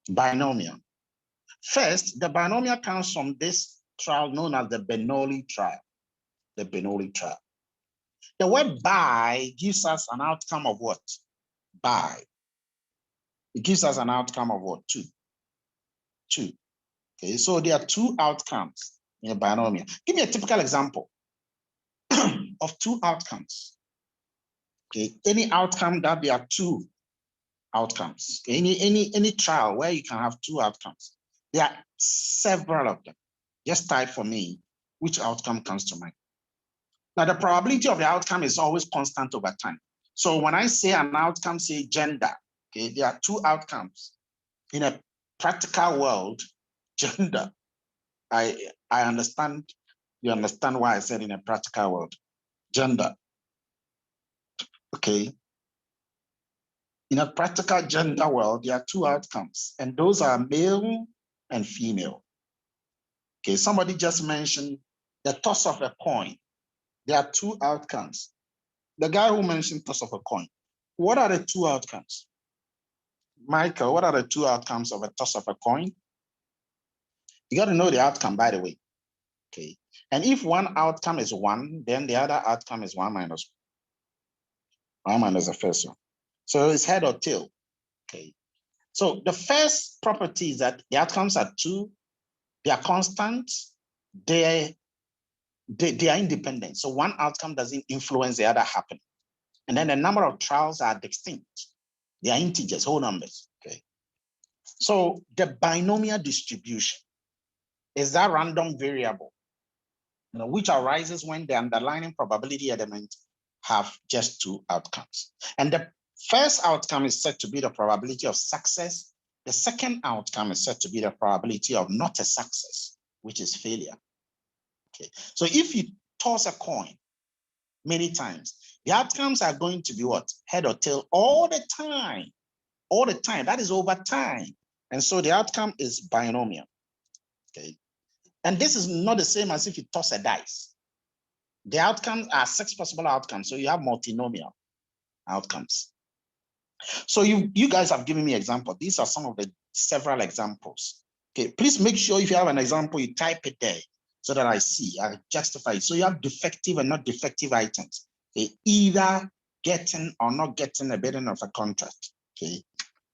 binomial. First, the binomial comes from this trial known as the Bernoulli trial. The Bernoulli trial. The word by gives us an outcome of what? By. It gives us an outcome of what? 2. 2. Okay, so there are 2 outcomes in a binomial. Give me a typical example of 2 outcomes. Okay, any outcome that there are 2 outcomes. Any trial where you can have 2 outcomes. There are several of them. Just type for me which outcome comes to mind. Now, the probability of the outcome is always constant over time. So when I say an outcome, say gender, okay, there are 2 outcomes. In a practical world, gender, I understand, you understand why I said in a practical world, gender, okay. In a practical gender world, there are 2 outcomes, and those are male and female. Okay, somebody just mentioned the toss of a coin. There are 2 outcomes. The guy who mentioned toss of a coin, what are the 2 outcomes? Michael, what are the 2 outcomes of a toss of a coin? You got to know the outcome, by the way. Okay, and if one outcome is 1, then the other outcome is 1 minus 1 minus the first one. So it's head or tail. Okay, so the first property is that the outcomes are 2, they are constant, they are independent. So one outcome doesn't influence the other happening. And then the number of trials are distinct. They are integers, whole numbers. Okay. So the binomial distribution is that random variable, which arises when the underlying probability element have just 2 outcomes. And the first outcome is said to be the probability of success. The second outcome is said to be the probability of not a success, which is failure. Okay. So if you toss a coin many times, the outcomes are going to be what? Head or tail all the time. All the time. That is over time. And so the outcome is binomial. Okay. And this is not the same as if you toss a dice. The outcomes are 6 possible outcomes. So you have multinomial outcomes. So you guys have given me examples. These are some of the several examples. Okay, please make sure if you have an example, you type it there so that I see, I justify it. So you have defective and not defective items. Okay, either getting or not getting a bidding of a contract. Okay,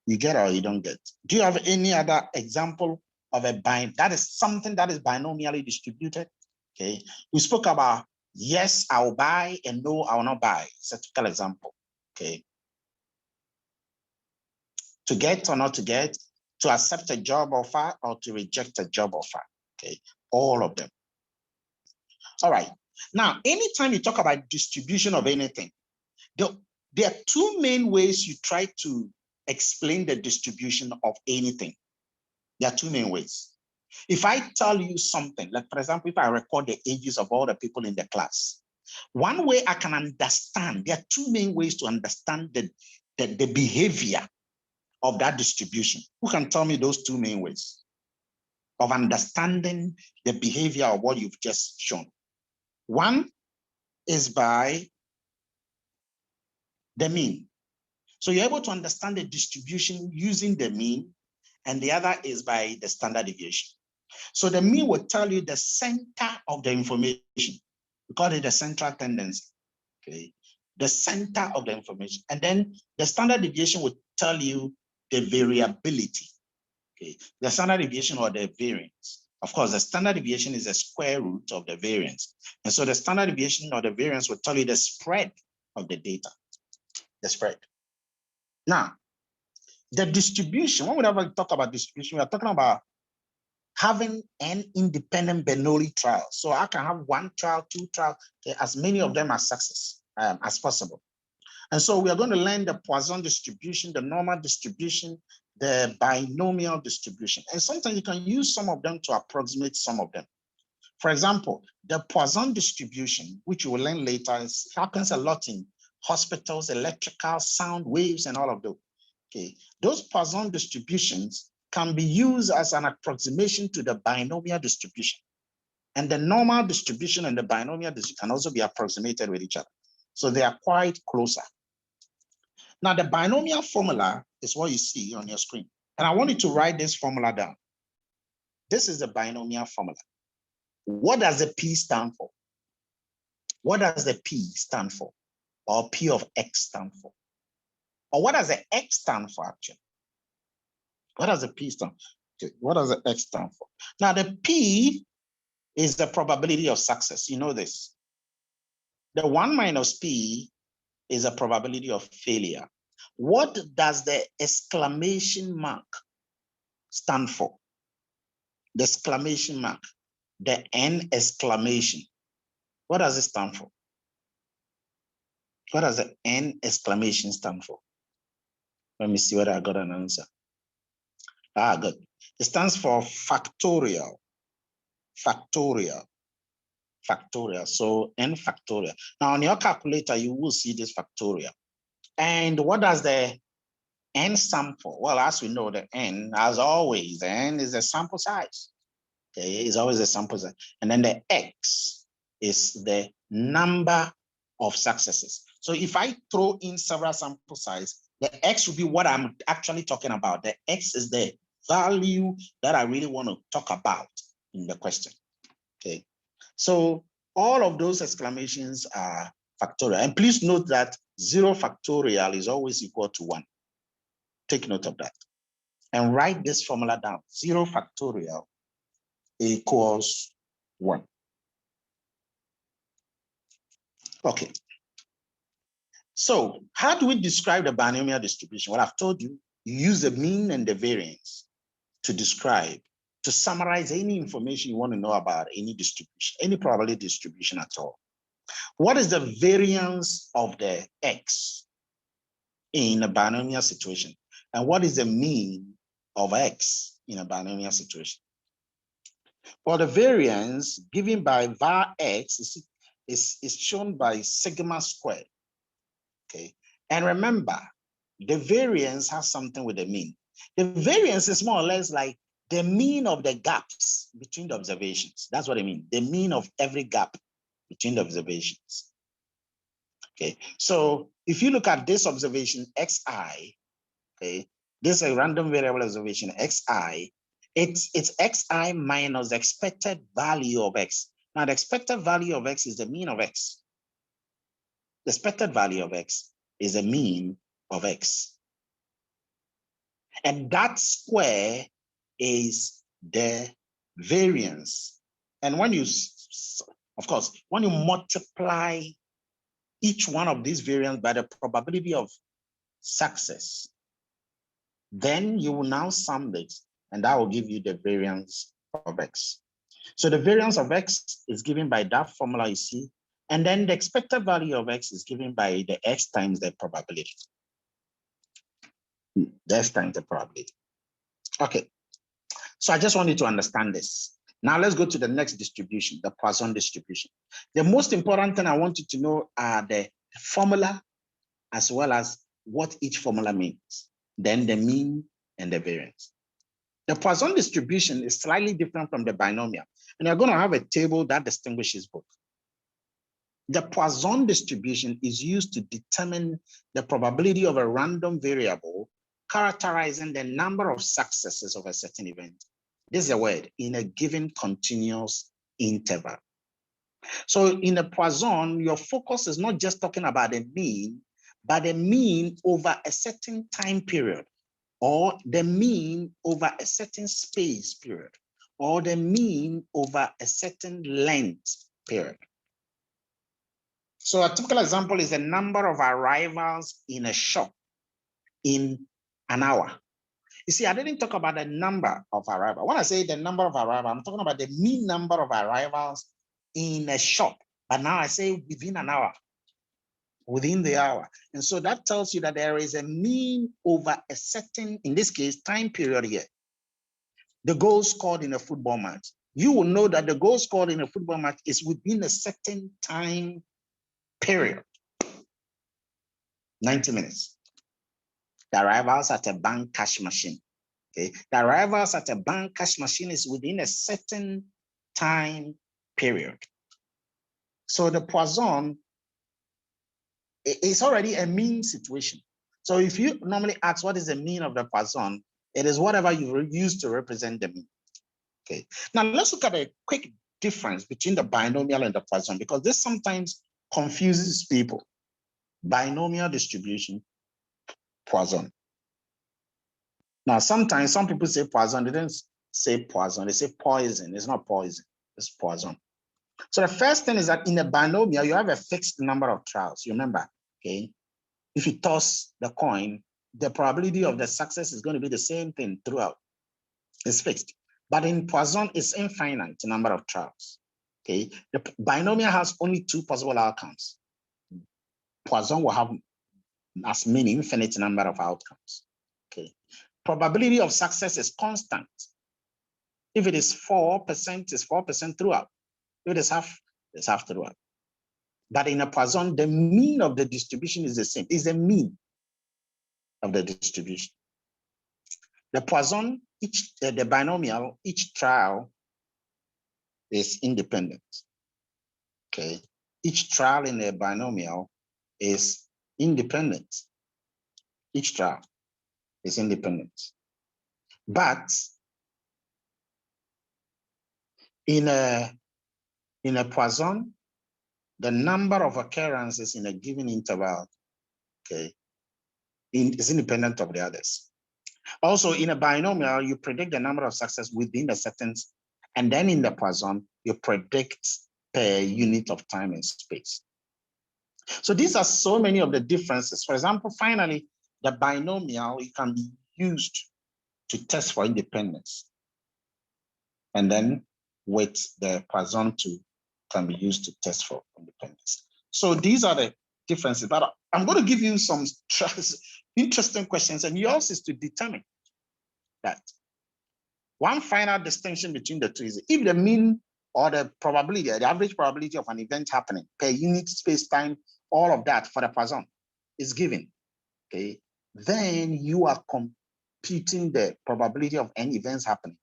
you get or you don't get. Do you have any other example of a that is something that is binomially distributed? Okay, we spoke about yes, I'll buy, and no, I will not buy. It's a typical example. Okay. To get or not to get, to accept a job offer or to reject a job offer. Okay, all of them. All right. Now, anytime you talk about distribution of anything, there are 2 main ways you try to explain the distribution of anything. There are 2 main ways. If I tell you something, like for example, if I record the ages of all the people in the class, one way I can understand, there are 2 main ways to understand the behavior of that distribution. Who can tell me those 2 main ways of understanding the behavior of what you've just shown? One is by the mean. So you're able to understand the distribution using the mean, and the other is by the standard deviation. So the mean will tell you the center of the information. We call it the central tendency. Okay, the center of the information. And then the standard deviation will tell you the variability. Okay, the standard deviation or the variance. Of course, the standard deviation is the square root of the variance. And so the standard deviation or the variance will tell you the spread of the data, the spread. Now, the distribution, when we ever talk about distribution, we are talking about having an independent Bernoulli trial. So I can have 1 trial, 2 trials, okay, as many of them as success as possible. And so we are going to learn the Poisson distribution, the normal distribution, the binomial distribution. And sometimes you can use some of them to approximate some of them. For example, the Poisson distribution, which you will learn later, happens a lot in hospitals, electrical, sound waves, and all of those. Okay, those Poisson distributions can be used as an approximation to the binomial distribution. And the normal distribution and the binomial distribution can also be approximated with each other. So they are quite closer. Now, the binomial formula is what you see on your screen. And I want you to write this formula down. This is the binomial formula. What does the P stand for? What does the P stand for? Or P of X stand for? Or what does the X stand for actually? What does the P stand for? Okay. What does the X stand for? Now the P is the probability of success. You know this. The 1 minus P is a probability of failure. What does the exclamation mark stand for? The exclamation mark, the N exclamation. What does it stand for? What does the N exclamation stand for? Let me see whether I got an answer. Ah, good. It stands for factorial. Factorial. Factorial. So N factorial. Now on your calculator, you will see this factorial. And what does the N stand for? Well, as we know, the N, as always, the N is the sample size. Okay, it's always the sample size. And then the X is the number of successes. So if I throw in several sample size, the X will be what I'm actually talking about. The X is the value that I really want to talk about in the question. Okay, so all of those exclamations are factorial. And please note that 0 factorial is always equal to 1. Take note of that. And write this formula down. 0 factorial equals 1. Okay. So how do we describe the binomial distribution? Well, I've told you, you use the mean and the variance to describe, to summarize any information you want to know about any distribution, any probability distribution at all. What is the variance of the X in a binomial situation? And what is the mean of X in a binomial situation? Well, the variance given by var X is shown by sigma squared. Okay, and remember, the variance has something with the mean. The variance is more or less like the mean of the gaps between the observations. That's what I mean. The mean of every gap between the observations. Okay, so if you look at this observation xi, okay, this is a random variable observation xi. It's xi minus the expected value of x. Now the expected value of x is the mean of x. The expected value of x is the mean of x. And that square is the variance. And when you, of course, when you multiply each one of these variants by the probability of success, then you will now sum it, and that will give you the variance of x. So the variance of x is given by that formula you see, and then the expected value of x is given by the x times the probability. X times the probability. Okay, so I just want you to understand this. Now let's go to the next distribution, the Poisson distribution. The most important thing I want you to know are the formula as well as what each formula means, then the mean and the variance. The Poisson distribution is slightly different from the binomial, and you're going to have a table that distinguishes both. The Poisson distribution is used to determine the probability of a random variable characterizing the number of successes of a certain event. This is a word, in a given continuous interval. So in a Poisson, your focus is not just talking about the mean, but the mean over a certain time period, or the mean over a certain space period, or the mean over a certain length period. So a typical example is the number of arrivals in a shop in an hour. You see, I didn't talk about the number of arrivals. When I say the number of arrivals, I'm talking about the mean number of arrivals in a shop. But now I say within an hour, within the hour. And so that tells you that there is a mean over a certain, in this case, time period here. The goal scored in a football match. You will know that the goal scored in a football match is within a certain time period. 90 minutes. The arrivals at a bank cash machine. Okay. The arrivals at a bank cash machine is within a certain time period. So the Poisson is already a mean situation. So if you normally ask what is the mean of the Poisson, It is whatever you use to represent the mean. Okay. Now let's look at a quick difference between the binomial and the Poisson, because this sometimes confuses people. Binomial distribution, Poisson. Now, sometimes some people say Poisson, they didn't say Poisson, they say poison. It's not poison, it's Poisson. So the first thing is that in a binomial, you have a fixed number of trials. You remember, okay? If you toss the coin, the probability of the success is going to be the same thing throughout. It's fixed. But in Poisson, it's infinite number of trials. Okay, the binomial has only two possible outcomes. Poisson will have as many infinite number of outcomes. Okay, probability of success is constant. If it is 4%, it's 4% throughout. If it is half, it's half throughout. But in a Poisson, the mean of the distribution is the same. It's the mean of the distribution. The Poisson, the binomial, each trial is independent. Okay, each trial in a binomial is independent. Each trial is independent. But in a Poisson, the number of occurrences in a given interval, okay, is independent of the others. Also, in a binomial, you predict the number of success within a certain, and then in the Poisson, you predict per unit of time and space. So these are so many of the differences. For example, finally, the binomial, it can be used to test for independence. And then with the Poisson can be used to test for independence. So these are the differences. But I'm going to give you some interesting questions, and yours is to determine that. One final distinction between the two is if the mean or the probability, the average probability of an event happening per unit space-time, all of that for the Poisson is given, okay, then you are computing the probability of any events happening.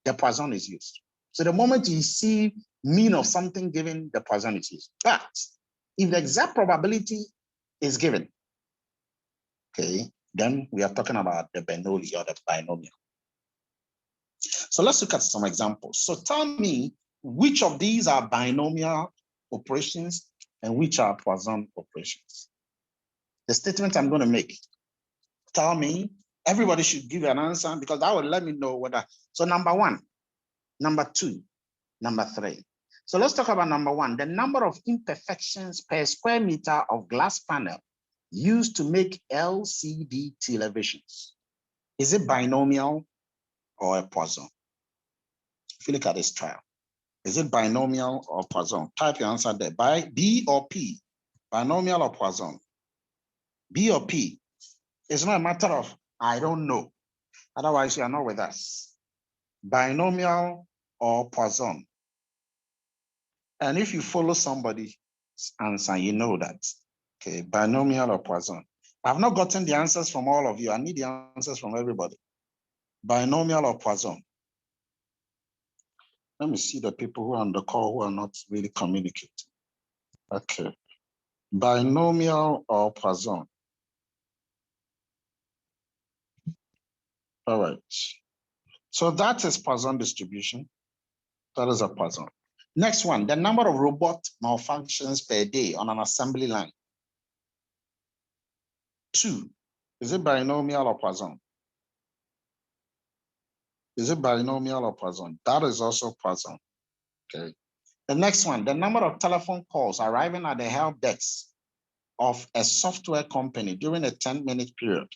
The Poisson is used. So the moment you see mean of something given, the Poisson is used. But if the exact probability is given, okay, then we are talking about the Bernoulli or the binomial. So let's look at some examples. So tell me which of these are binomial operations and which are Poisson operations. The statement I'm going to make, tell me, everybody should give an answer because that will let me know whether. So number one, number two, number three. So let's talk about number one, the number of imperfections per square meter of glass panel used to make LCD televisions. Is it binomial or a Poisson? If you look at this trial, is it binomial or Poisson? Type your answer there. By B or P, binomial or Poisson? B or P? It's not a matter of I don't know. Otherwise, you are not with us. Binomial or Poisson? And if you follow somebody's answer, you know that. Okay, binomial or Poisson? I've not gotten the answers from all of you. I need the answers from everybody. Binomial or Poisson? Let me see the people who are on the call who are not really communicating. Okay. Binomial or Poisson? All right. So that is Poisson distribution. That is a Poisson. Next one, the number of robot malfunctions per day on an assembly line. 2. Is it binomial or Poisson? Is it binomial or Poisson? That is also Poisson. Okay. The next one, the number of telephone calls arriving at the help desk of a software company during a 10-minute period.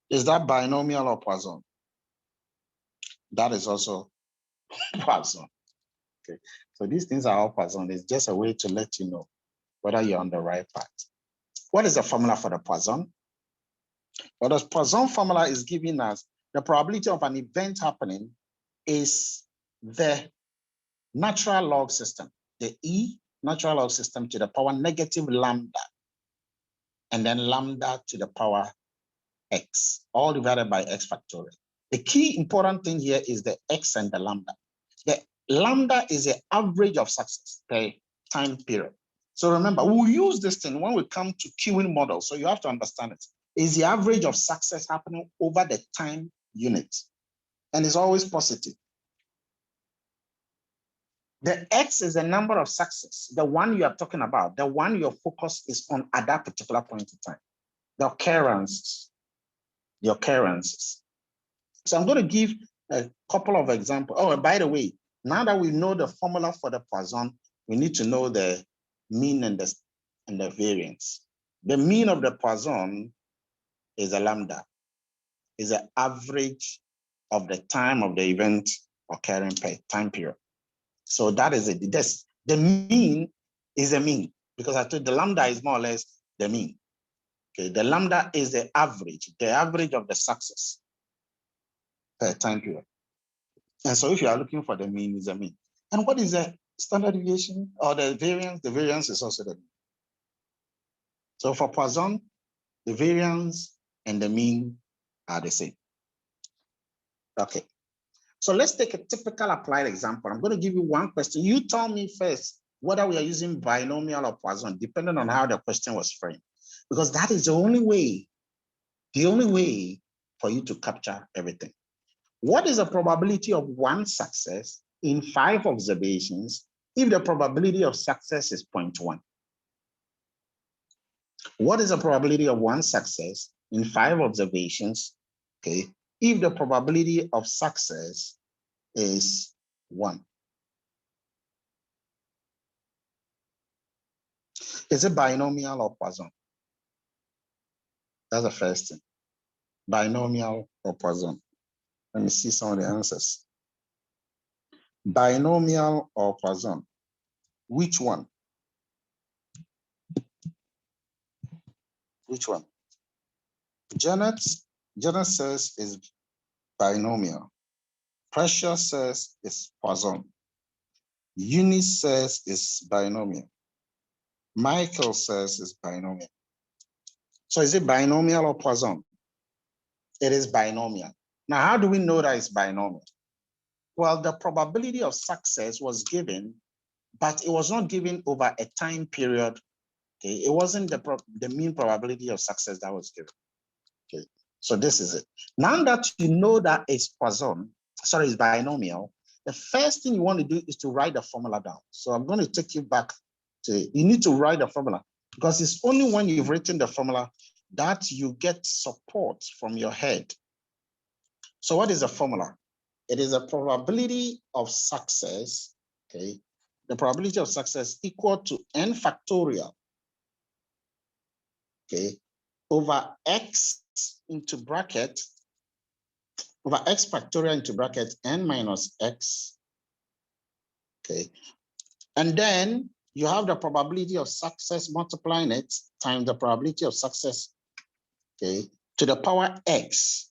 Is that binomial or Poisson? That is also Poisson. Okay. So these things are all Poisson. It's just a way to let you know whether you're on the right path. What is the formula for the Poisson? Well, the Poisson formula is giving us the probability of an event happening is the natural log system, the E natural log system to the power negative lambda, and then lambda to the power x, all divided by x factorial. The key important thing here is the x and the lambda. The lambda is the average of success per time period. So remember, we'll use this thing when we come to queuing models. So you have to understand it. Is the average of success happening over the time unit, and it's always positive. The X is the number of success, the one you are talking about, the one your focus is on at that particular point in time. The occurrences. So I'm going to give a couple of examples. Oh, and by the way, now that we know the formula for the Poisson, we need to know the mean and the variance. The mean of the Poisson is a lambda, is the average of the time of the event occurring per time period. So that is it. The mean is a mean, because I told the lambda is more or less the mean. Okay, the lambda is the average of the success per time period. And so if you are looking for the mean, is a mean. And what is the standard deviation or the variance? The variance is also the mean. So for Poisson, the variance and the mean are the same. Okay. So let's take a typical applied example. I'm going to give you one question. You tell me first whether we are using binomial or Poisson, depending on how the question was framed, because that is the only way for you to capture everything. What is the probability of one success in 5 observations if the probability of success is 0.1? What is the probability of one success in 5 observations, okay, if the probability of success is 1? Is it binomial or Poisson? That's the first thing. Binomial or Poisson? Let me see some of the answers. Binomial or Poisson? Which one? Which one? Janet says is binomial. Precious says is Poisson. Eunice says is binomial. Michael says is binomial. So is it binomial or Poisson? It is binomial. Now, how do we know that it's binomial? Well, the probability of success was given, but it was not given over a time period. Okay, it wasn't the mean probability of success that was given. Okay, so this is it. Now that you know that it's Poisson, sorry, it's binomial, the first thing you want to do is to write the formula down. So I'm going to take you back to, you need to write the formula, because it's only when you've written the formula that you get support from your head. So what is the formula? It is a probability of success, okay? The probability of success equal to n factorial, okay, over x into bracket, over x factorial into bracket n minus x, okay? And then you have the probability of success multiplying it times the probability of success, okay, to the power x,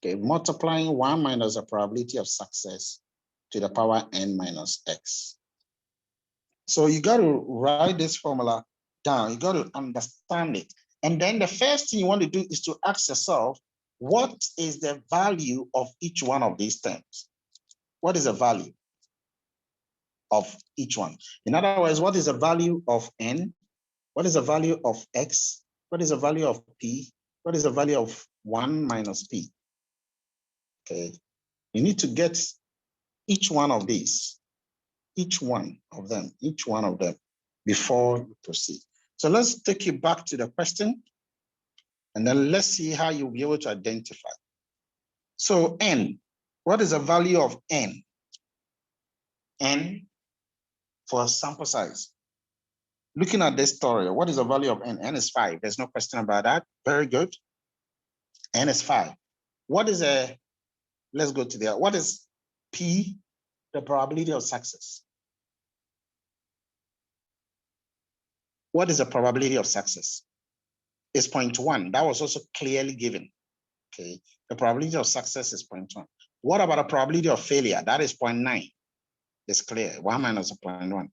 okay, multiplying 1 minus the probability of success to the power n minus x. So you got to write this formula down. You got to understand it. And then the first thing you want to do is to ask yourself, what is the value of each one of these terms? What is the value of each one? In other words, what is the value of n? What is the value of x? What is the value of p? What is the value of 1 minus p? Okay, you need to get each one of these, each one of them before you proceed. So let's take you back to the question, and then let's see how you'll be able to identify. So n, what is the value of n? N for sample size. Looking at this story, what is the value of n? N is 5. There's no question about that. Very good. N is 5. What is let's go to there. What is P? The probability of success. What is the probability of success? It's 0.1. That was also clearly given. Okay. The probability of success is 0.1. What about the probability of failure? That is 0.9. It's clear. 1 minus 0.1.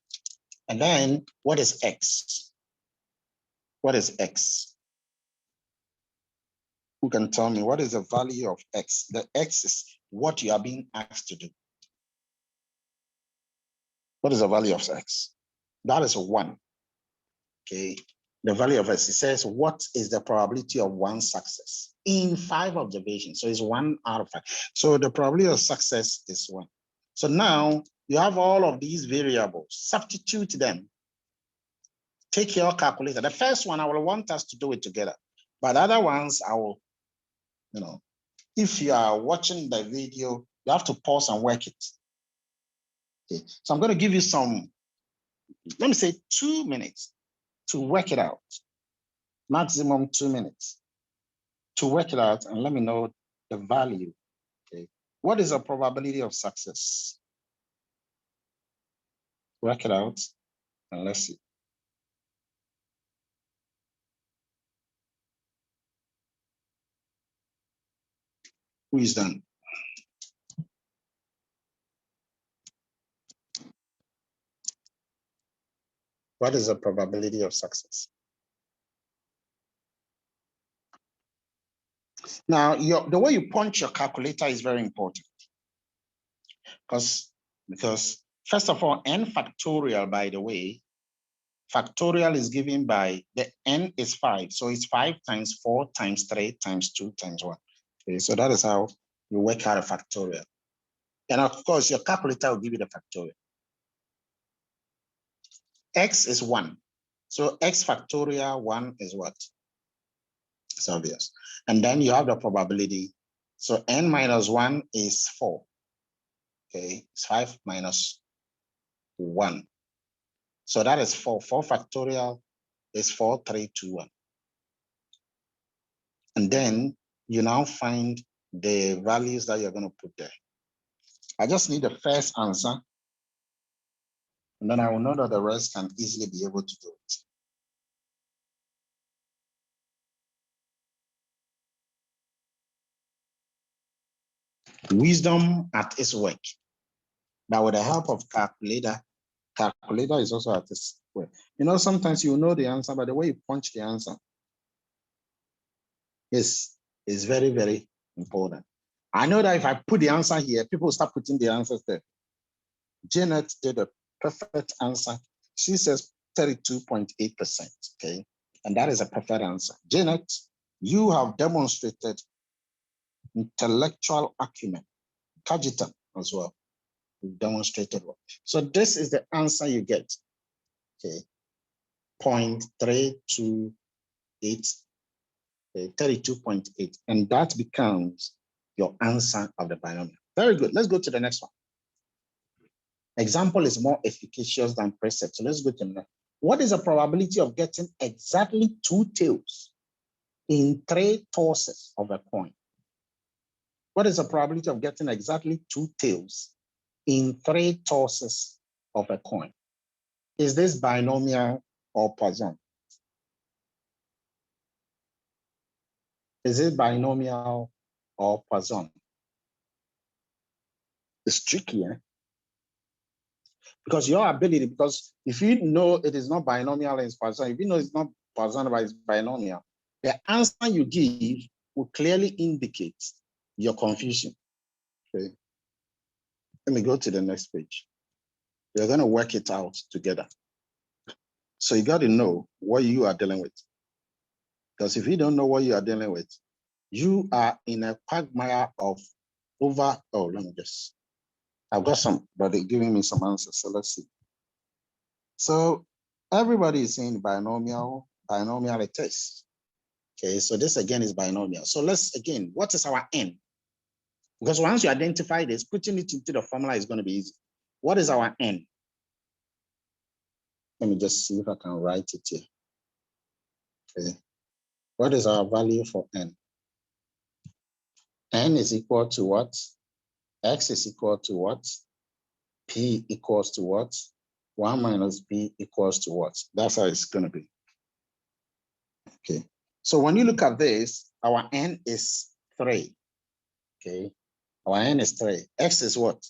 And then what is X? What is X? Who can tell me what is the value of X? The X is what you are being asked to do. What is the value of X? That is 1. Okay. the value of S. It says, what is the probability of one success in 5 observations? So it's 1 out of 5. So the probability of success is 1. So now you have all of these variables, substitute them. Take your calculator. The first one, I will want us to do it together. But the other ones, I will, if you are watching the video, you have to pause and work it. Okay. So I'm going to give you some, let me say 2 minutes to work it out. Maximum 2 minutes to work it out and let me know the value. Okay. What is the probability of success? Work it out and let's see. Who is done? What is the probability of success? Now, the way you punch your calculator is very important because first of all, n factorial, by the way, factorial is given by the n is 5. So it's 5 times 4 times 3 times 2 times 1. Okay, so that is how you work out a factorial. And of course, your calculator will give you the factorial. X is 1. So x factorial 1 is what? It's obvious. And then you have the probability. So n minus 1 is 4. Okay, it's 5 minus 1. So that is 4. 4 factorial is 4, 3, 2, 1. And then you now find the values that you're going to put there. I just need the first answer. And then I will know that the rest can easily be able to do it. Wisdom at its work. Now, with the help of calculator is also at its work. Sometimes you know the answer, but the way you punch the answer is very, very important. I know that if I put the answer here, people start putting the answers there. Janet did a perfect answer. She says 32.8%, okay? And that is a perfect answer. Janet, you have demonstrated intellectual acumen, cognitum as well. You've demonstrated what. So this is the answer you get, okay? 0.328, 32.8, and that becomes your answer of the binomial. Very good. Let's go to the next one. Example is more efficacious than precept. So let's go to the next. What is the probability of getting exactly 2 tails in 3 tosses of a coin? What is the probability of getting exactly 2 tails in 3 tosses of a coin? Is this binomial or Poisson? Is it binomial or Poisson? It's tricky, eh? Because your ability, because if you know it is not binomial and it's Poisson, if you know it's not Poisson but it's binomial, the answer you give will clearly indicate your confusion. Okay. Let me go to the next page. We're going to work it out together. So you got to know what you are dealing with. Because if you don't know what you are dealing with, you are in a quagmire of over, oh, let me just, I've got some, but they're giving me some answers. So let's see. So everybody is saying binomial it is. Okay, so this again is binomial. So let's, again, what is our n? Because once you identify this, putting it into the formula is going to be easy. What is our n? Let me just see if I can write it here. Okay. What is our value for n? N is equal to what? X is equal to what? P equals to what? 1 minus B equals to what? That's how it's going to be. Okay. So when you look at this, our n is 3. Okay. Our n is 3. X is what?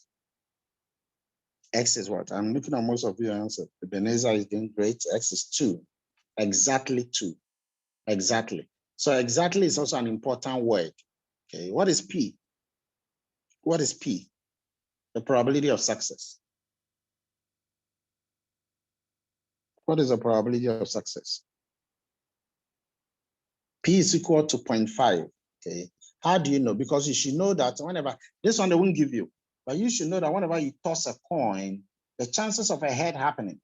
X is what? I'm looking at most of your answers. Ebenezer is doing great. X is 2. Exactly 2. Exactly. So exactly is also an important word. Okay. What is P? What is P? The probability of success. What is the probability of success? P is equal to 0.5. Okay. How do you know? Because you should know that whenever, this one they won't give you, but you should know that whenever you toss a coin, the chances of a head happening,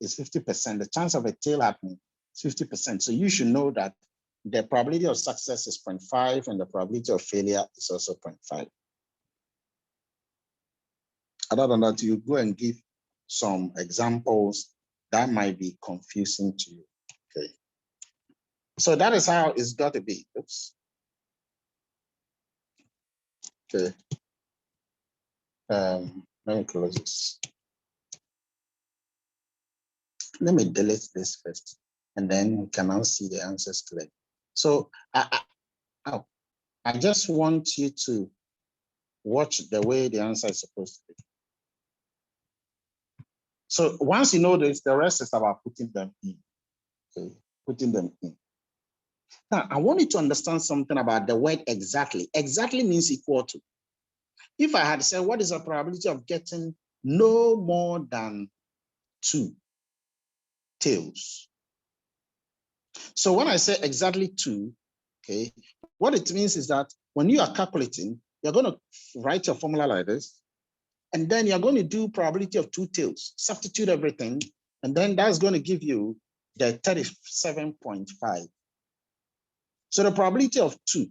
is 50%. The chance of a tail happening is 50%. So you should know that the probability of success is 0.5 and the probability of failure is also 0.5. Other than that, you go and give some examples that might be confusing to you. Okay. So that is how it's got to be. Oops. Okay. Let me close this. Let me delete this first, and then we can now see the answers clearly. So I just want you to watch the way the answer is supposed to be. So once you know this, the rest is about putting them in. Okay, putting them in. Now, I want you to understand something about the word exactly. Exactly means equal to. If I had said, what is the probability of getting no more than 2 tails? So when I say exactly 2, okay, what it means is that when you are calculating, you're going to write your formula like this, and then you're going to do probability of 2 tails, substitute everything, and then that's going to give you the 37.5. So the probability of 2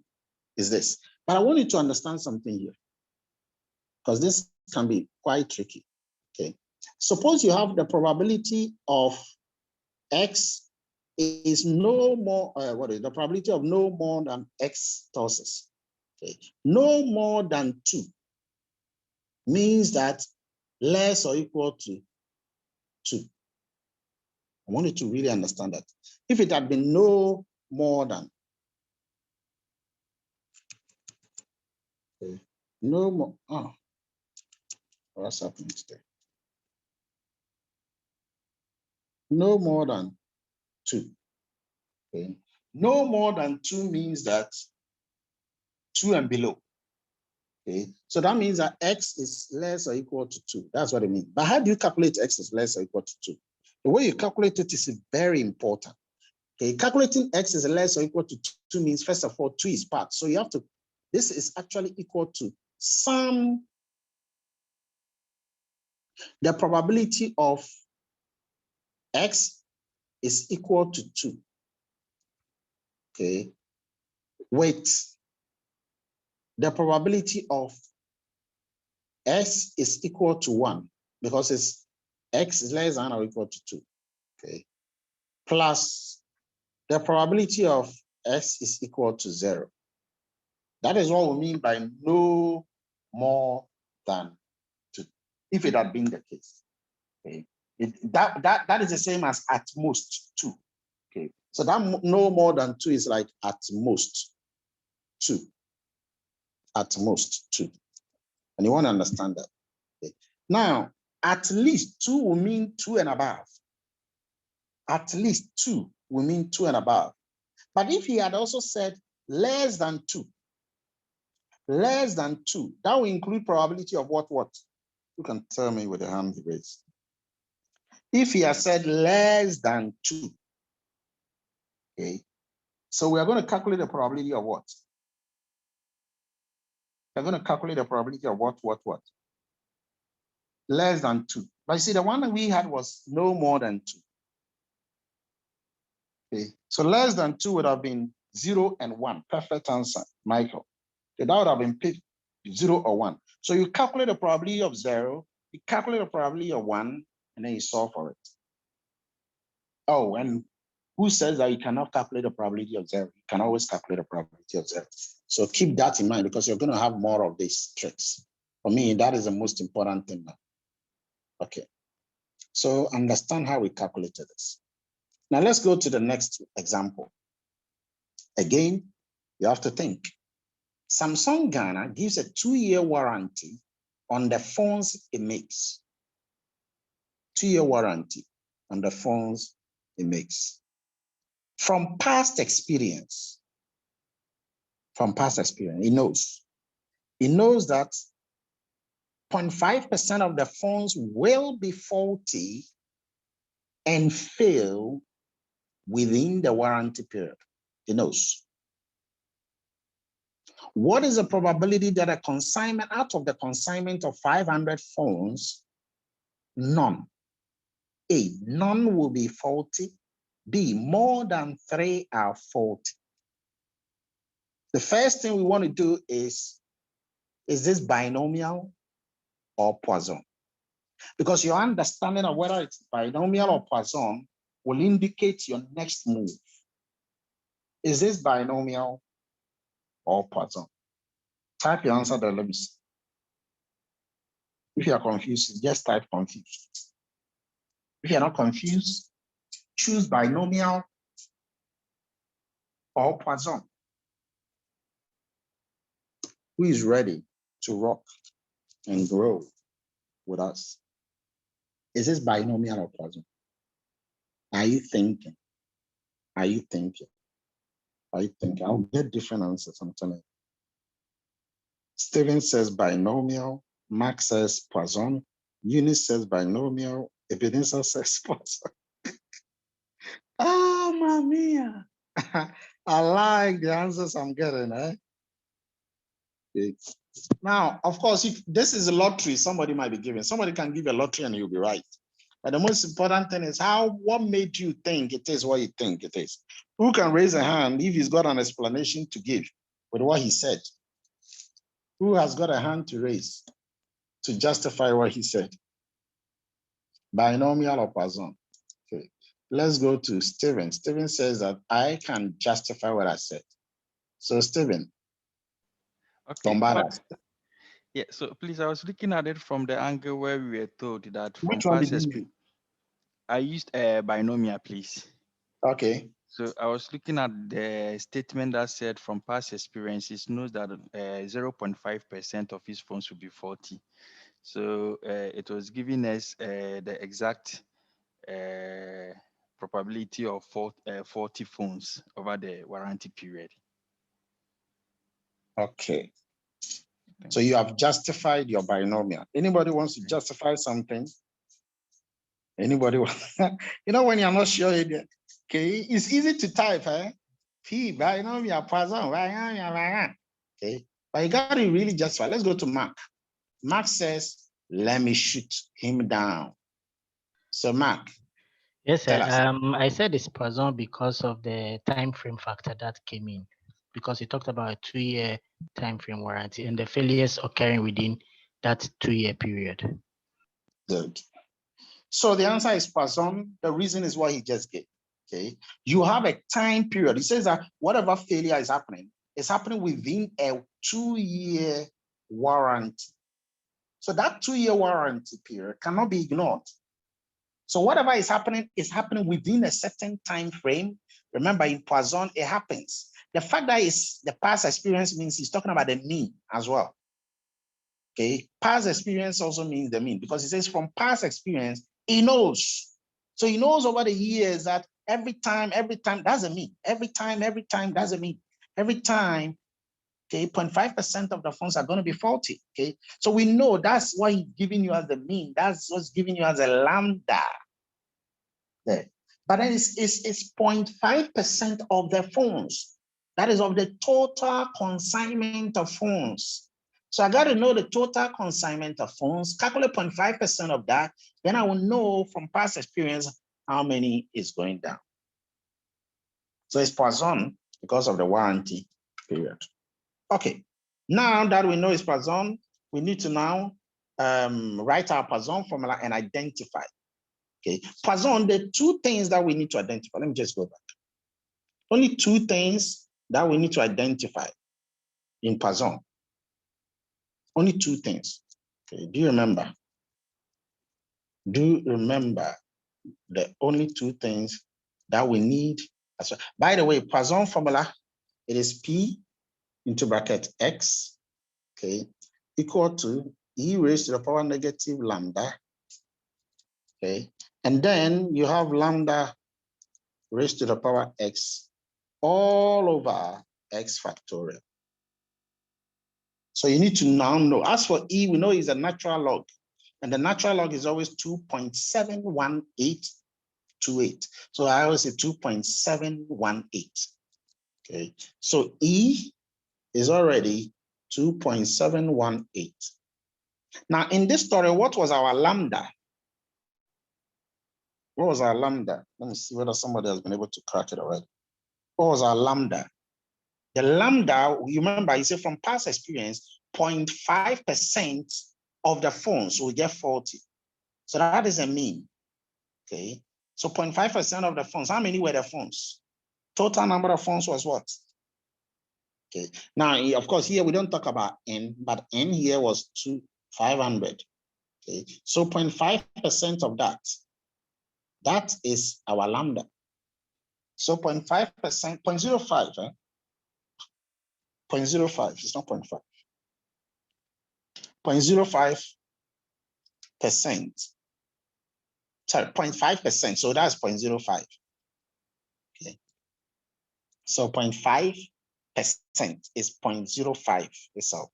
is this. But I want you to understand something here, because this can be quite tricky. Okay. Suppose you have the probability of X is no more, what is the probability of no more than X tosses? Okay. No more than 2 means that less or equal to 2. I want you to really understand that. If it had been no more than, okay, no more, oh, what's happening today? No more than 2. Okay. No more than 2 means that 2 and below. Okay. So that means that X is less or equal to 2. That's what it means. But how do you calculate X is less or equal to 2? The way you calculate it is very important. Okay. Calculating X is less or equal to 2 means, first of all, 2 is part. So you have to, this is actually equal to sum the probability of X is equal to 2. Okay. With the probability of S is equal to 1, because it's X is less than or equal to 2. Okay. Plus the probability of S is equal to 0. That is what we mean by no more than 2, if it had been the case. Okay. That is the same as at most 2. Okay. So that no more than 2 is like at most 2. At most 2. And you want to understand that. Okay. Now, at least 2 will mean 2 and above. At least 2 will mean 2 and above. But if he had also said less than 2, less than 2, that will include probability of what? You can tell me with the hand raised. If he has said less than 2, okay, so we are going to calculate the probability of what? We're going to calculate the probability of what? Less than 2. But you see, the one that we had was no more than 2. Okay, so less than 2 would have been 0 and 1. Perfect answer, Michael. Okay, that would have been 0 or 1. So you calculate the probability of 0, you calculate the probability of 1, and then you solve for it. Oh, and who says that you cannot calculate the probability of 0? You can always calculate the probability of 0. So keep that in mind, because you're going to have more of these tricks. For me, that is the most important thing now. Okay. So understand how we calculated this. Now let's go to the next example. Again, you have to think. Samsung Ghana gives a 2-year warranty on the phones it makes. 2-year warranty on the phones it makes. From past experience, he knows that 0.5% of the phones will be faulty and fail within the warranty period. He knows. What is the probability that a consignment, out of the consignment of 500 phones, none, A, none will be faulty, B, more than 3 are faulty? The first thing we want to do is this binomial or Poisson? Because your understanding of whether it's binomial or Poisson will indicate your next move. Is this binomial or Poisson? Type your answer there, let me see. If you are confused, just type confused. If you're not confused, choose binomial or Poisson. Who is ready to rock and grow with us? Is this binomial or Poisson? Are you thinking? Are you thinking? Are you thinking? I'll get different answers, I'm telling you. Steven says binomial. Mark says Poisson. Eunice says binomial. Ebenezer says Poisson. Oh, mamma mia. I like the answers I'm getting, eh? Okay. Now, of course, if this is a lottery, somebody might be giving. Somebody can give a lottery and you'll be right. But the most important thing is what made you think it is what you think it is? Who can raise a hand if he's got an explanation to give with what he said? Who has got a hand to raise to justify what he said? Binomial or Poisson? Okay. Let's go to Steven. Steven says that I can justify what I said. So Steven. Okay. Yeah, so please, I was looking at it from the angle where we were told that from Which one past did you use? I used a binomial, please. Okay. So I was looking at the statement that said from past experiences knows that 0.5% of his phones will be faulty. So it was giving us the exact probability of 40 phones over the warranty period. Okay. So you have justified your binomial. Anybody wants to justify something? Anybody? You know, when you're not sure, okay, it's easy to type, eh? P, binomial, Poisson, okay. But you got to really justify. Let's go to Mark. Mark says, let me shoot him down. So Mark. Yes, sir. I said it's Poisson because of the time frame factor that came in, because he talked about a 2-year time frame warranty and the failures occurring within that 2-year period. Good. So the answer is Poisson. The reason is what he just gave. Okay. You have a time period. He says that whatever failure is happening within a 2-year warranty. So that 2-year warranty period cannot be ignored. So whatever is happening within a certain time frame. Remember, in Poisson, it happens. The fact that it's the past experience means he's talking about the mean as well. Okay, past experience also means the mean, because it says from past experience, he knows. So he knows over the years that every time, that's a mean. Every time, that's a mean. Every time, okay, 0.5% of the phones are going to be faulty. Okay, so we know that's what he's giving you as the mean. That's what's giving you as a lambda. There. But then it's 0.5% of the phones. That is of the total consignment of phones. So I got to know the total consignment of phones, calculate 0.5% of that. Then I will know from past experience how many is going down. So it's Poisson because of the warranty period. Okay. Now that we know it's Poisson, we need to now write our Poisson formula and identify. Okay, Poisson, the two things that we need to identify. Let me just go back. Only two things that we need to identify in Poisson. Only two things. Okay, do you remember? Do remember the only two things that we need? By the way, Poisson formula, it is P into bracket X, okay, equal to E raised to the power negative lambda, okay, and then you have lambda raised to the power X all over X factorial. So you need to now know. As for E, we know it's a natural log. And the natural log is always 2.718 2.28. So I always say 2.718. Okay, so E is already 2.718. Now in this story, what was our lambda? What was our lambda? Let me see whether somebody has been able to crack it already. What was our lambda? The lambda, you remember, I said from past experience, 0.5% of the phones will get faulty. So that is a mean. Okay. So 0.5% of the phones. How many were the phones? Total number of phones was what? Okay. Now, of course, here we don't talk about N, but N here was 500. Okay. So 0.5% of that, that is our lambda. So 0.5%, 0.05, eh? 0.05, it's not 0.5. 0.05%. Sorry, 0.5%. So that's 0.05. Okay. So 0.5% is 0.05 itself.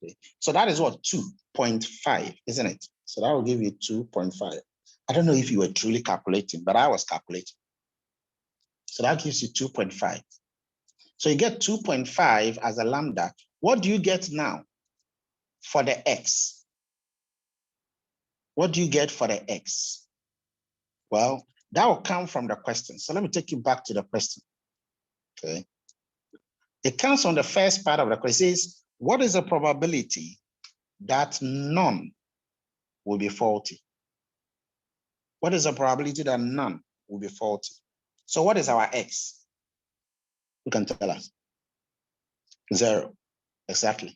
Okay. So that is what? 2.5, isn't it? So that will give you 2.5. I don't know if you were truly calculating, but I was calculating. So that gives you 2.5. So you get 2.5 as a lambda. What do you get now for the X? What do you get for the X? Well, that will come from the question. So let me take you back to the question. Okay. It comes from the first part of the question. It says, what is the probability that none will be faulty? What is the probability that none will be faulty? So what is our X? You can tell us. 0. Exactly.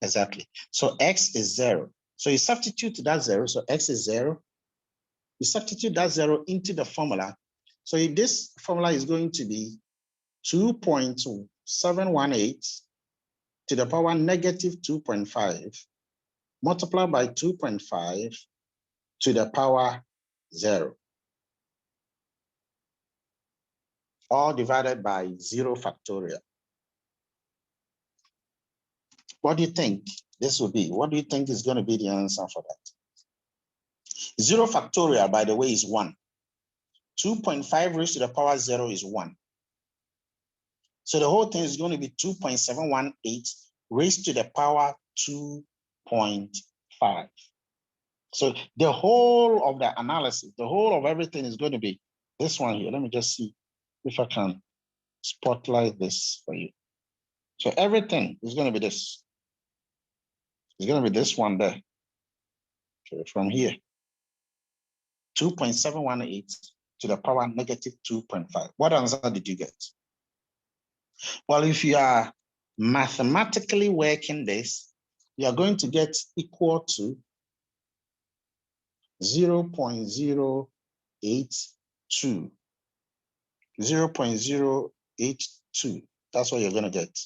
Exactly. So X is 0. So you substitute that 0. So X is 0. You substitute that 0 into the formula. So this formula is going to be 2.718 to the power negative 2.5 multiplied by 2.5 to the power 0. All divided by 0 factorial. What do you think this will be? What do you think is going to be the answer for that? 0 factorial, by the way, is 1. 2.5 raised to the power 0 is 1. So the whole thing is going to be 2.718 raised to the power 2.5. So the whole of the analysis, the whole of everything is going to be this one here. Let me just see if I can spotlight this for you. So everything is going to be this. It's going to be this one there. Okay, from here. 2.718 to the power negative 2.5. What answer did you get? Well, if you are mathematically working this, you are going to get equal to 0.082. 0.082. That's what you're going to get,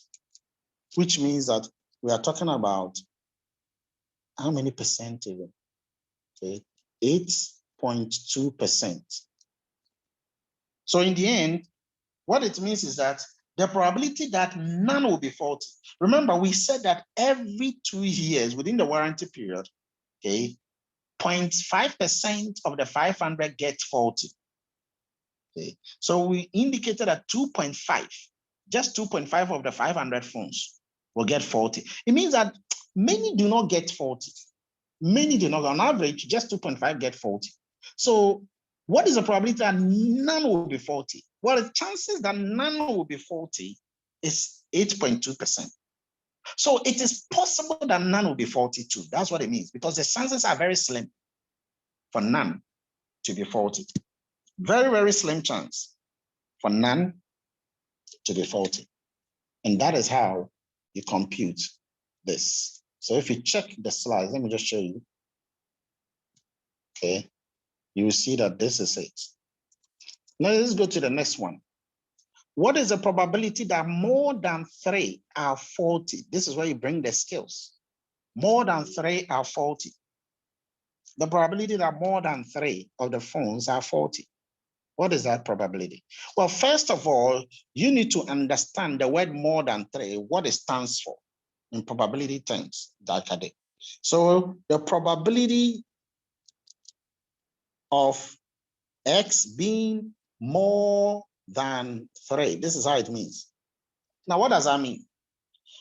which means that we are talking about how many percent even? Okay, 8.2%. So in the end, what it means is that the probability that none will be faulty. Remember, we said that every 2 years within the warranty period, okay, 0.5% of the 500 gets faulty. Okay, so we indicated that 2.5, just 2.5 of the 500 phones will get faulty. It means that many do not get faulty. Many do not. On average, just 2.5 get faulty. So what is the probability that none will be faulty? Well, the chances that none will be faulty is 8.2%. So it is possible that none will be faulty too. That's what it means, because the chances are very slim for none to be faulty. Very, very slim chance for none to be faulty. And that is how you compute this. So if you check the slides, let me just show you. Okay, you will see that this is it. Now let's go to the next one. What is the probability that more than 3 are faulty? This is where you bring the skills. More than 3 are faulty. The probability that more than 3 of the phones are faulty. What is that probability? Well, first of all, you need to understand the word more than 3, what it stands for in probability terms. So the probability of X being more than 3. This is how it means. Now, what does that mean?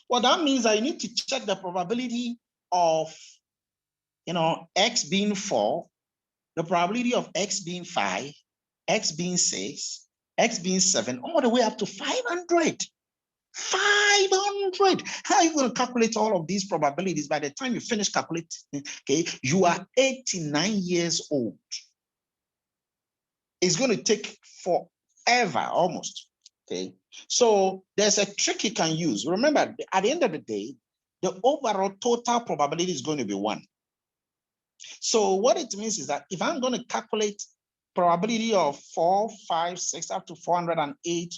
Well, that means that you need to check the probability of, X being 4, the probability of X being 5, X being 6, X being 7, all the way up to 500. 500. How are you going to calculate all of these probabilities? By the time you finish calculating, okay, you are 89 years old. It's going to take forever, almost. Okay, so there's a trick you can use. Remember, at the end of the day, the overall total probability is going to be 1. So what it means is that if I'm going to calculate probability of 4, 5, 6, up to 408,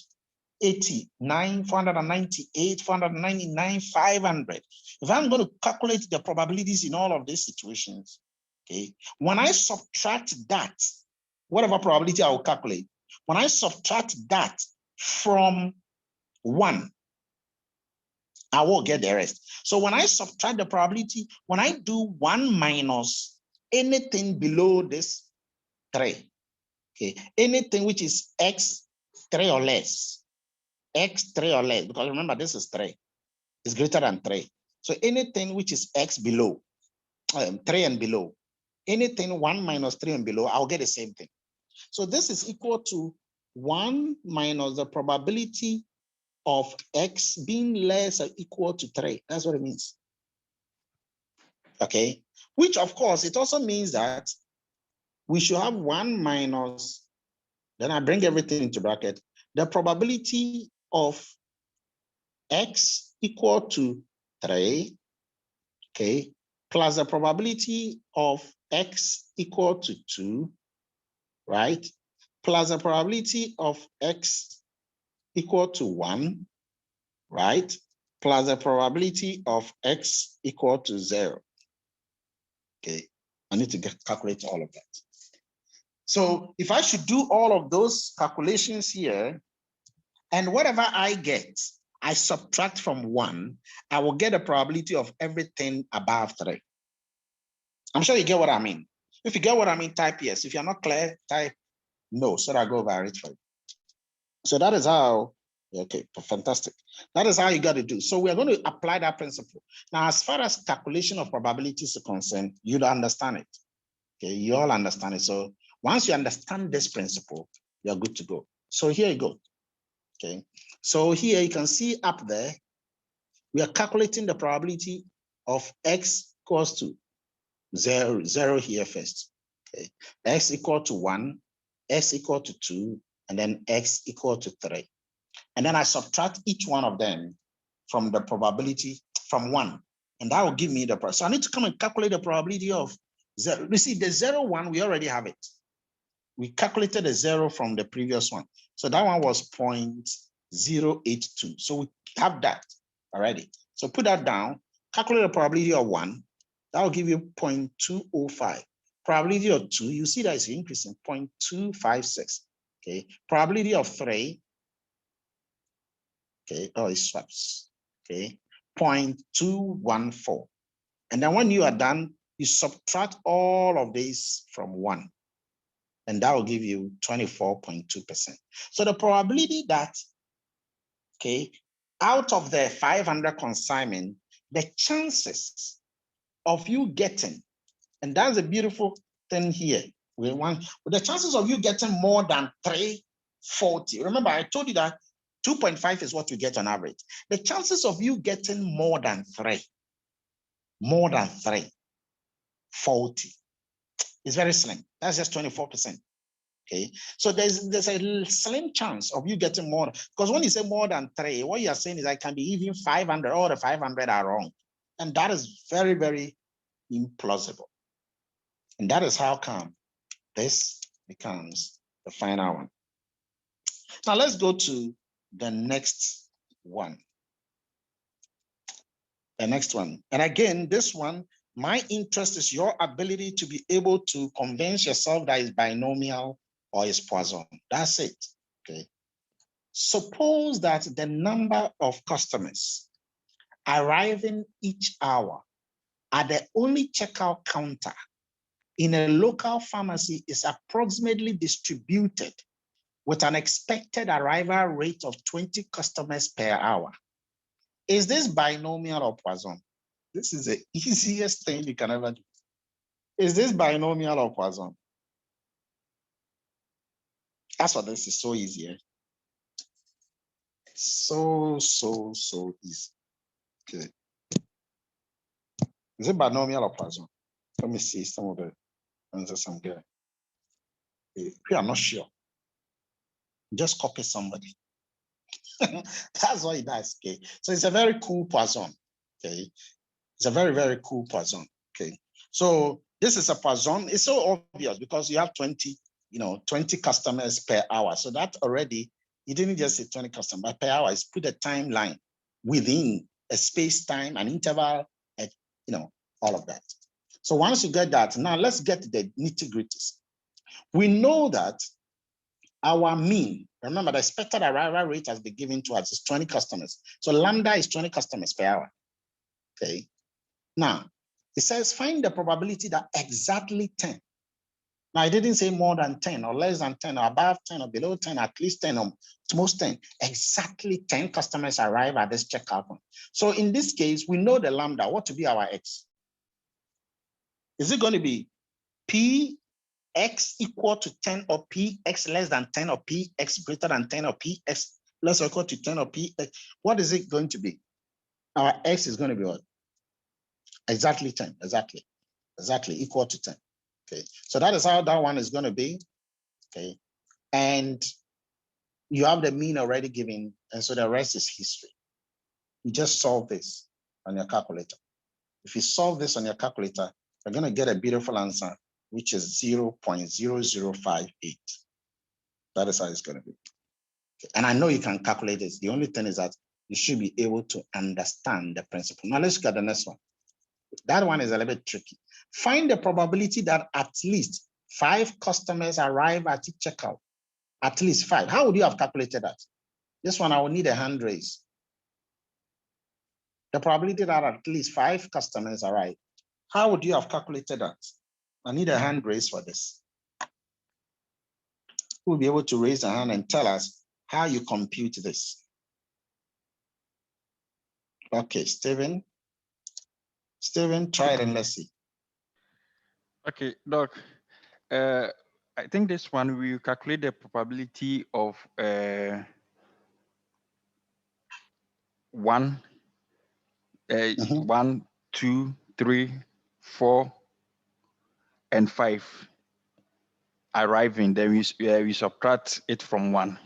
89, 498, 499, 500. If I'm going to calculate the probabilities in all of these situations, okay, when I subtract that, whatever probability I will calculate, when I subtract that from 1, I will get the rest. So when I subtract the probability, when I do 1 minus anything below this 3, okay, anything which is X 3 or less, X 3 or less, because remember this is 3, it's greater than 3. So anything which is X below, 3 and below, anything 1 minus 3 and below, I'll get the same thing. So this is equal to 1 minus the probability of X being less or equal to 3. That's what it means. Okay, which of course, it also means that we should have 1 minus, then I bring everything into bracket, the probability of X equal to 3, okay, plus the probability of X equal to 2, right? Plus the probability of X equal to 1, right? Plus the probability of X equal to 0. Okay, I need to calculate all of that. So if I should do all of those calculations here, and whatever I get, I subtract from 1, I will get a probability of everything above 3. I'm sure you get what I mean. If you get what I mean, type yes. If you're not clear, type no, so that I go over it for you. So that is how, okay, fantastic. That is how you got to do. So we are going to apply that principle. Now, as far as calculation of probabilities is concerned, you'd understand it. Okay, you all understand it. So once you understand this principle, you're good to go. So here you go. Okay, so here you can see up there, we are calculating the probability of X equals to 0 here first. Okay, X equal to 1, X equal to 2, and then X equal to 3. And then I subtract each one of them from the probability from 1, and that will give me the probability. So I need to come and calculate the probability of 0. You see, the 0, 1, we already have it. We calculated a 0 from the previous one. So that one was 0.082. So we have that already. So put that down, calculate the probability of 1. That will give you 0.205. Probability of 2, you see that it's increasing, 0.256. Okay. Probability of 3, okay, oh, it swaps. Okay, 0.214. And then when you are done, you subtract all of these from 1. And that will give you 24.2%. So the probability that, okay, out of the 500 consignment, the chances of you getting, and that's a beautiful thing here, the chances of you getting more than 340. Remember, I told you that 2.5 is what you get on average. The chances of you getting more than 340 is very slim. That's just 24%. Okay, so there's a slim chance of you getting more, because when you say more than 3, what you are saying is I can be even 500, all the 500 are wrong. And that is very, very implausible. And that is how come this becomes the final one. Now let's go to the next one. The next one. And again, this one, my interest is your ability to be able to convince yourself that it's binomial or it's Poisson. That's it. Okay. Suppose that the number of customers arriving each hour at the only checkout counter in a local pharmacy is approximately distributed with an expected arrival rate of 20 customers per hour. Is this binomial or Poisson? This is the easiest thing you can ever do. Is this binomial or Poisson? That's what this is so easy. Eh? So easy. Okay. Is it binomial or Poisson? Let me see some of the answers I'm getting. We are not sure. Just copy somebody. That's what it does. Okay. So it's a very cool Poisson. Okay. It's a very, very cool Poisson. Okay. So this is a Poisson. It's so obvious because you have 20 customers per hour. So that already, you didn't just say 20 customers, but per hour is put a timeline within a space, time, an interval, and all of that. So once you get that, now let's get to the nitty-gritties. We know that our mean, remember the expected arrival rate has been given to us is 20 customers. So lambda is 20 customers per hour. Okay. Now, it says find the probability that exactly 10. Now, I didn't say more than 10 or less than 10 or above 10 or below 10, at least 10 or at most 10. Exactly 10 customers arrive at this checkout point. So in this case, we know the lambda, what to be our x? Is it going to be Px equal to 10 or Px less than 10 or Px greater than 10 or Px less or equal to 10 or Px? What is it going to be? Our x is going to be what? Exactly 10, exactly equal to 10. Okay, so that is how that one is going to be. Okay, and you have the mean already given, and so the rest is history. You just solve this on your calculator. If you solve this on your calculator, you're going to get a beautiful answer, which is 0.0058. That is how it's going to be. Okay. And I know you can calculate this. The only thing is that you should be able to understand the principle. Now let's look at the next one. That one is a little bit tricky. Find the probability that at least 5 customers arrive at the checkout. At least 5. How would you have calculated that? This one, I will need a hand raise. The probability that at least 5 customers arrive. How would you have calculated that? I need a hand raise for this. Who will be able to raise a hand and tell us how you compute this? Okay, Stephen. Stephen, try it and let's see. Okay, Doc. I think this one we calculate the probability of 1, 1, 2, 3, 4, and 5 arriving. Then we subtract it from 1.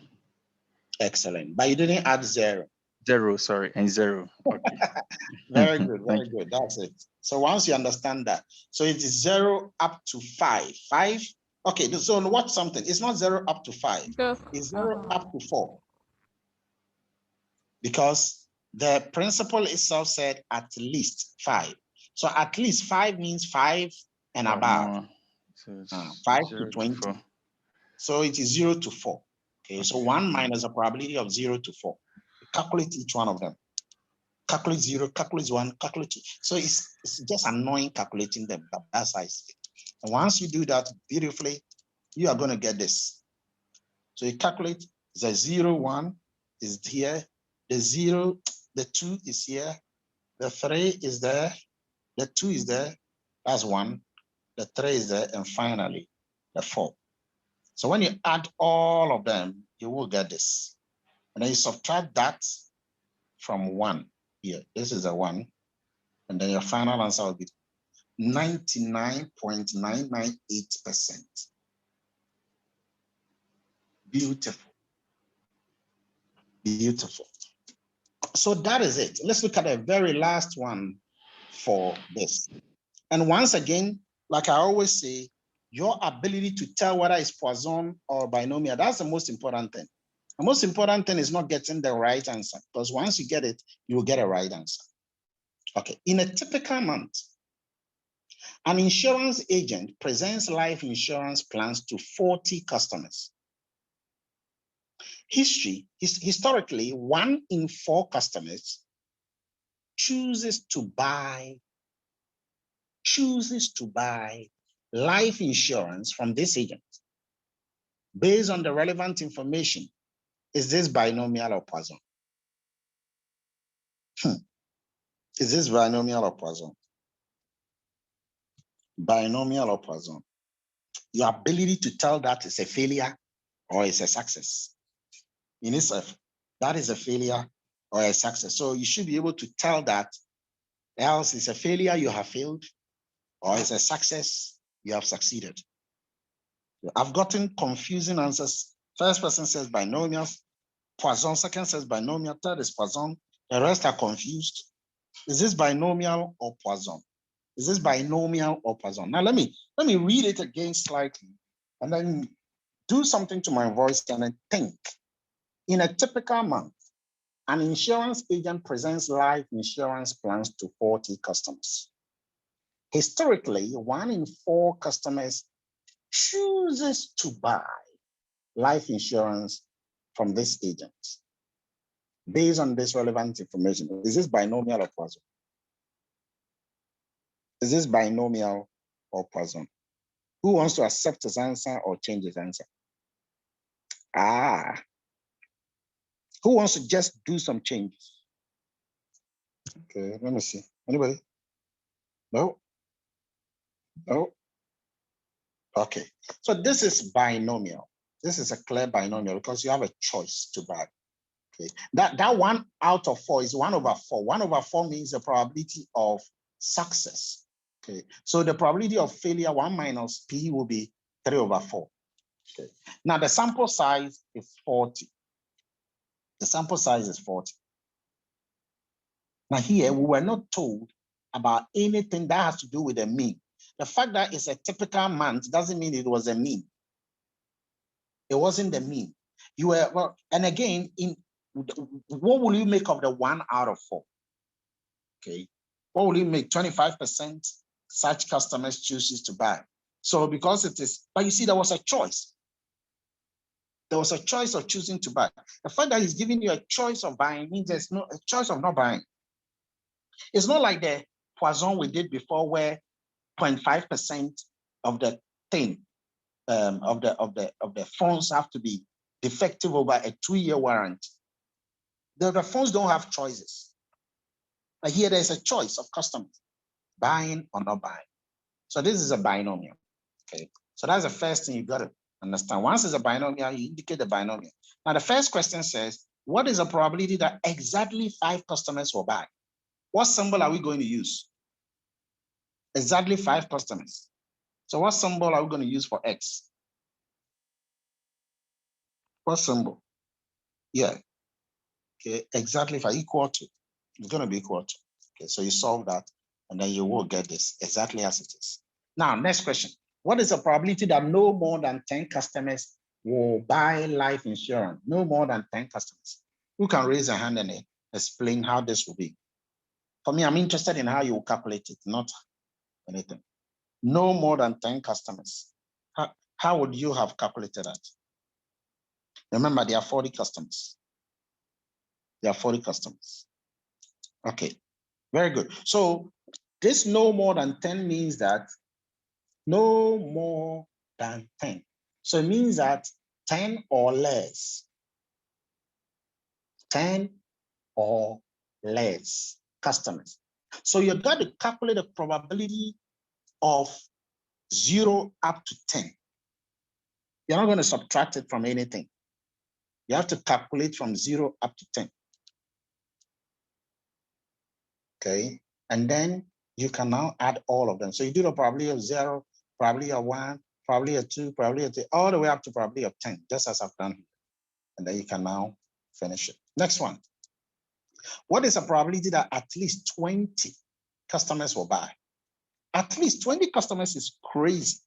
Excellent. But you didn't add 0. 0, sorry, and 0. Okay. Very good, very good. That's it. So once you understand that, so it is 0 up to 5. 5. Okay, so watch something. It's not 0 up to 5. It's 0 up to 4. Because the principle itself said at least 5. So at least 5 means 5 and above. So 5 to 20. So it is 0 to 4. Okay, so 1 minus a probability of 0 to 4. Calculate each one of them. Calculate 0, calculate 1, calculate 2. So it's just annoying calculating them, but that's how I see it. And once you do that beautifully, you are going to get this. So you calculate the 0, 1 is here, the 0, the 2 is here, the 3 is there, the 2 is there, that's 1, the 3 is there, and finally the 4. So when you add all of them, you will get this. And then you subtract that from 1 here. This is a 1. And then your final answer will be 99.998%. Beautiful. Beautiful. So that is it. Let's look at the very last one for this. And once again, like I always say, your ability to tell whether it's Poisson or binomial, that's the most important thing. The most important thing is not getting the right answer, because once you get it, you will get a right answer. Okay, in a typical month, an insurance agent presents life insurance plans to 40 customers. Historically, 1 in 4 customers chooses to buy life insurance from this agent based on the relevant information. Is this binomial or Poisson? Is this binomial or Poisson? Binomial or Poisson? Your ability to tell that is a failure or is a success. In itself, that is a failure or a success. So you should be able to tell that, else it's a failure, you have failed, or it's a success, you have succeeded. I've gotten confusing answers. First person says binomial, Poisson, second says binomial, third is Poisson. The rest are confused. Is this binomial or Poisson? Is this binomial or Poisson? Now let me read it again slightly and then do something to my voice and then think. In a typical month, an insurance agent presents life insurance plans to 40 customers. Historically, 1 in 4 customers chooses to buy life insurance from this agent based on this relevant information. Is this binomial or Poisson? Is this binomial or Poisson? Who wants to accept his answer or change his answer? Who wants to just do some changes? Okay, let me see. Anybody? No? No? Okay, so this is binomial. This is a clear binomial because you have a choice to buy. Okay, that 1 out of 4 is 1/4. 1/4 means the probability of success. Okay, so the probability of failure 1 minus P will be 3/4. Okay, now the sample size is 40. The sample size is 40. Now here we were not told about anything that has to do with the mean. The fact that it's a typical month doesn't mean it was a mean. It wasn't the mean. You were, well, and again, what will you make of the 1 out of 4? Okay, what will you make? 25% such customers chooses to buy. So because it is, but you see, there was a choice. There was a choice of choosing to buy. The fact that he's giving you a choice of buying means there's no a choice of not buying. It's not like the Poisson we did before, where 0.5% of the thing of the funds have to be defective over a 2-year warranty. The funds don't have choices. But here there's a choice of customers buying or not buying. So this is a binomial. Okay, so that's the first thing you got to understand. Once it's a binomial, you indicate the binomial. Now the first question says, what is the probability that exactly 5 customers will buy? What symbol are we going to use? Exactly 5 customers. So what symbol are we going to use for X? What symbol? Yeah. Okay, exactly 5 equal to. It's going to be equal to. Okay, so you solve that and then you will get this exactly as it is. Now, next question. What is the probability that no more than 10 customers will buy life insurance? No more than 10 customers. Who can raise a hand and explain how this will be? For me, I'm interested in how you will calculate it, not anything. No more than 10 customers. How would you have calculated that? Remember, there are 40 customers. There are 40 customers. Okay, very good. So this no more than 10 means that no more than 10. So it means that 10 or less. 10 or less customers. So you've got to calculate the probability of 0 up to 10. You're not going to subtract it from anything. You have to calculate from 0 up to 10. Okay, and then you can now add all of them. So you do the probability of 0, probability of 1, probability of 2, probability of 3, all the way up to probability of 10, just as I've done here. And then you can now finish it. Next one. What is the probability that at least 20 customers will buy? At least 20 customers is crazy.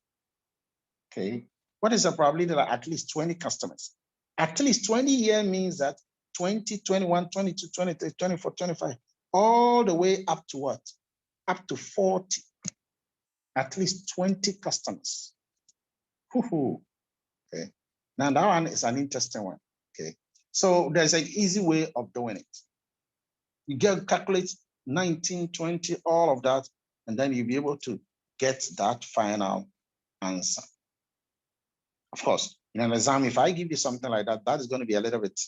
Okay, what is the probability that at least 20 customers? At least 20 here means that 20, 21, 22, 23, 24, 25, all the way up to what? Up to 40. At least 20 customers. Okay, now that one is an interesting one. Okay, so there's an easy way of doing it. You calculate 19, 20, all of that, and then you'll be able to get that final answer. Of course, in an exam, if I give you something like that, that is going to be a little bit,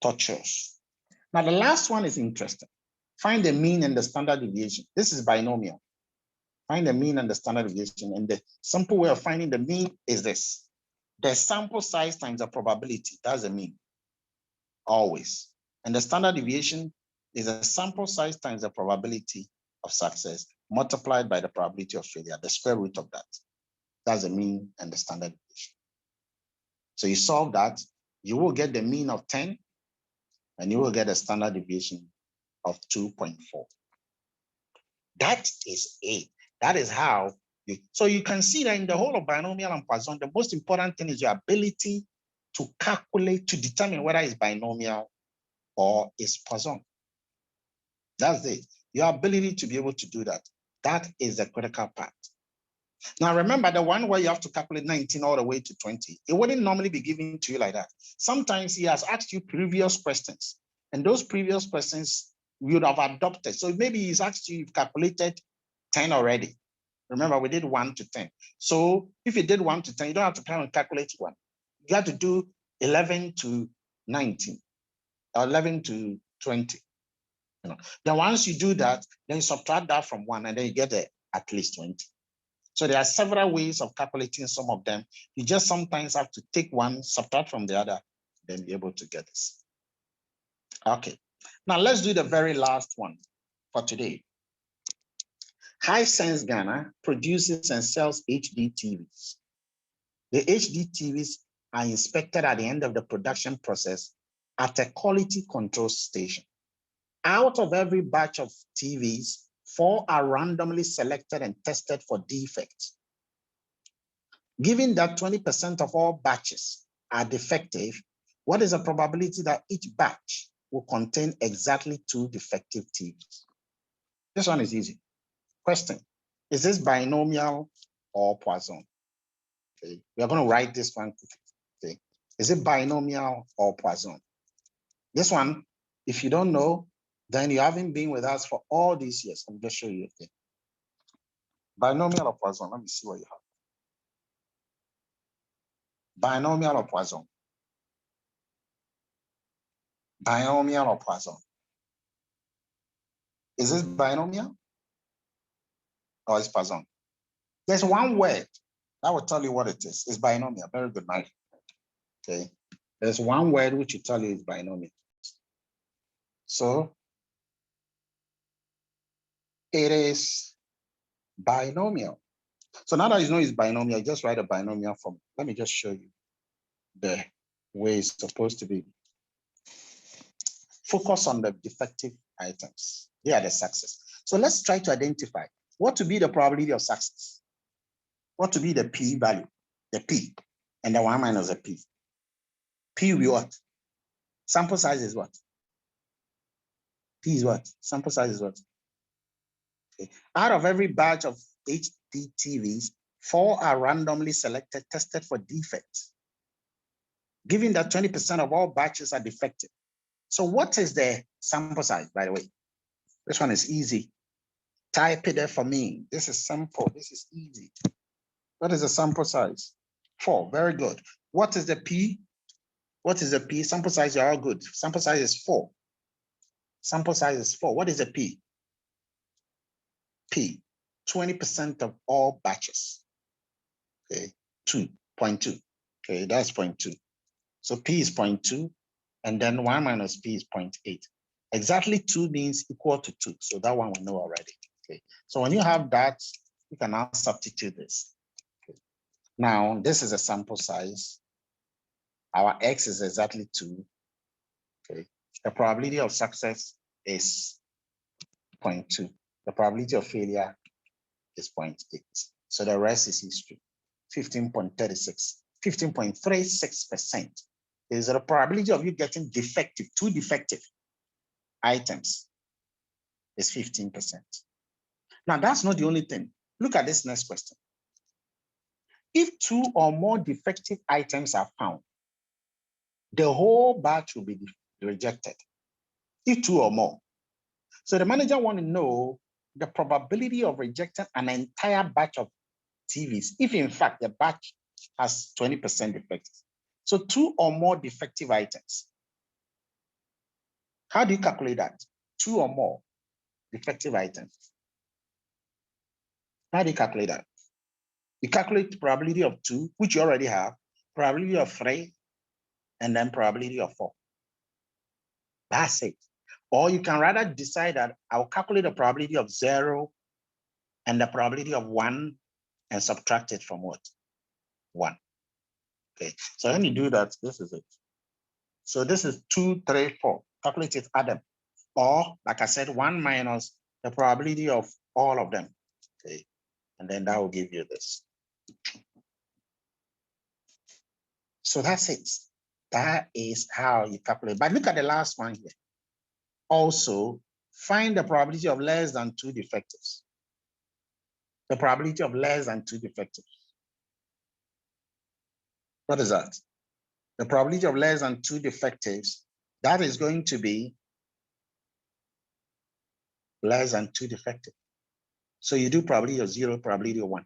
torturous. Now, the last one is interesting. Find the mean and the standard deviation. This is binomial. Find the mean and the standard deviation. And the simple way of finding the mean is this. The sample size times the probability. That's the mean, always. And the standard deviation is the sample size times the probability of success multiplied by the probability of failure, the square root of that. That's the mean and the standard deviation. So you solve that, you will get the mean of 10, and you will get a standard deviation of 2.4. That is it. That is how you, so you can see that in the whole of binomial and Poisson, the most important thing is your ability to calculate, to determine whether it's binomial or it's Poisson. That's it. Your ability to be able to do that. That is the critical part. Now, remember the one where you have to calculate 19 all the way to 20. It wouldn't normally be given to you like that. Sometimes he has asked you previous questions, and those previous questions you would have adopted. So maybe he's asked you, you've calculated 10 already. Remember, we did 1 to 10. So if you did 1 to 10, you don't have to come and calculate 1. You have to do 11 to 19, or 11 to 20. Then once you do that, then you subtract that from 1, and then you get at least 20. So there are several ways of calculating some of them. You just sometimes have to take one, subtract from the other, then be able to get this. Okay, now let's do the very last one for today. Hisense Ghana produces and sells HD TVs. The HD TVs are inspected at the end of the production process at a quality control station. Out of every batch of TVs, 4 are randomly selected and tested for defects. Given that 20% of all batches are defective, what is the probability that each batch will contain exactly 2 defective TVs? This one is easy. Question, is this binomial or Poisson? Okay, we are going to write this one. Okay, is it binomial or Poisson? This one, if you don't know, then you haven't been with us for all these years. I'm just show you. Okay. Binomial or Poisson? Let me see what you have. Binomial or Poisson? Binomial or Poisson? Is this binomial or is Poisson? There's one word that will tell you what it is. It's binomial. Very good, Mike. Okay. There's one word which will tell you it's binomial. So it is binomial. So now that you know it's binomial, just write a binomial form. Let me just show you the way it's supposed to be. Focus on the defective items. They are the success. So let's try to identify what to be the probability of success. What to be the P value, the P, and the 1 minus the P. P will be what? Sample size is what? P is what? Sample size is what? Okay. Out of every batch of HD TVs, 4 are randomly selected, tested for defects. Given that 20% of all batches are defective. So what is the sample size, by the way? This one is easy. Type it there for me. This is simple. This is easy. What is the sample size? 4. Very good. What is the P? What is the P? Sample size, you're all good. Sample size is 4. Sample size is 4. What is the P? P, 20% of all batches. Okay, 2.2. Okay, that's 0.2. So P is 0.2, and then 1 minus P is 0.8. Exactly 2 means equal to 2. So that one we know already. Okay, so when you have that, you can now substitute this. Okay. Now, this is a sample size. Our X is exactly 2. Okay, the probability of success is 0.2. The probability of failure is 0.8. So the rest is history. 15.36, 15.36% is the probability of you getting defective, 2 defective items is 15%. Now that's not the only thing. Look at this next question. If 2 or more defective items are found, the whole batch will be rejected. If 2 or more. So the manager wants to know the probability of rejecting an entire batch of TVs if in fact the batch has 20% defectives. So 2 or more defective items. How do you calculate that? 2 or more defective items. How do you calculate that? You calculate the probability of 2, which you already have, probability of 3, and then probability of 4. That's it. Or you can rather decide that I'll calculate the probability of 0 and the probability of 1 and subtract it from what? 1. Okay, so when you do that, this is it. So this is 2, 3, 4. Calculate it, add them. Or, like I said, 1 minus the probability of all of them. Okay, and then that will give you this. So that's it. That is how you calculate. But look at the last one here. Also, find the probability of less than 2 defectives. The probability of less than 2 defectives. What is that? The probability of less than 2 defectives, that is going to be less than 2 defectives. So you do probability of 0, probability of 1.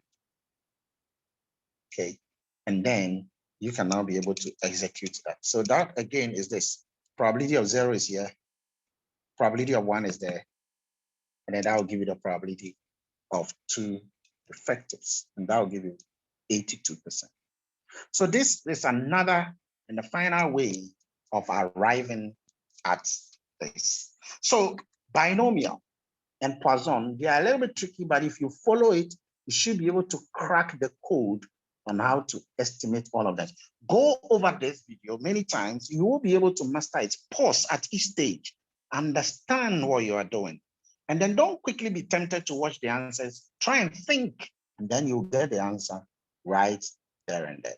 Okay, and then you can now be able to execute that. So that again is this. Probability of 0 is here. Probability of 1 is there. And then that will give you the probability of 2 defectives. And that will give you 82%. So this is another and the final way of arriving at this. So binomial and Poisson, they are a little bit tricky, but if you follow it, you should be able to crack the code on how to estimate all of that. Go over this video many times. You will be able to master it. Pause at each stage. Understand what you are doing. And then don't quickly be tempted to watch the answers. Try and think, and then you'll get the answer right there and there.